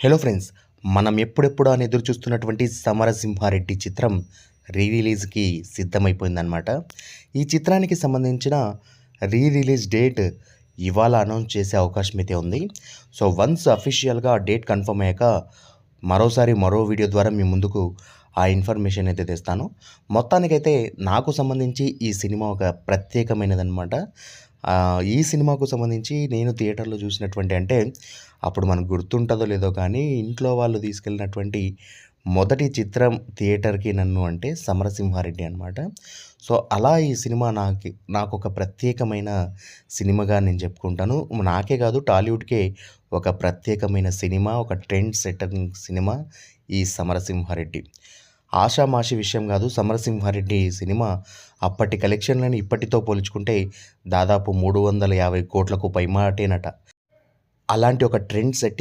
Hello friends, మనం ఎప్పుడెప్పుడు అని ఎదురు చూస్తున్నటువంటి సమరసింహారెడ్డి చిత్రం రిలీజ్‌కి సిద్ధమైపోయిందనమాట. ఈ చిత్రానికి సంబంధించిన రిలీజ్ డేట్ ఇవాళ అనౌన్స్ చేసే అవకాశం అయితే ఉంది. సో, వన్స్ అఫీషియల్‌గా డేట్ కన్ఫర్మ్ అయ్యాక మరోసారి మరో వీడియో ద్వారా మీ ముందుకు ఆ ఇన్ఫర్మేషన్ అయితే తెస్తాను. మొత్తానికైతే నాకు సంబంధించి ఈ సినిమా ఒక ప్రత్యేకమైనదనమాట. ఈ సినిమాకు సంబంధించి నేను థియేటర్‌లో చూసినటువంటి అంటే అప్పుడు మనకు గుర్తుంటుందో లేదో కానీ ఇంట్లో వాళ్ళు తీసుకెళ్ళినటువంటి మొదటి చిత్రం థియేటర్‌కి నన్ను అంటే 'సమరసింహారెడ్డి' అనమాట. సో, అలా ఈ సినిమా నాకొక ప్రత్యేకమైన సినిమాగా నేను చెప్పుకుంటాను. నాకే కాదు టాలీవుడ్‌కే ఒక ప్రత్యేకమైన సినిమా, ఒక ట్రెండ్ సెట్టింగ్ సినిమా ఈ 'సమరసింహారెడ్డి'. ఆషామాషీ విషయం కాదు. 'సమరసింహారెడ్డి' సినిమా అప్పటి కలెక్షన్‌లని ఇప్పటితో పోల్చుకుంటే దాదాపు 350 కోట్లకు పైమాటేనట. అలాంటి ఒక ట్రెండ్ సెట్టింగ్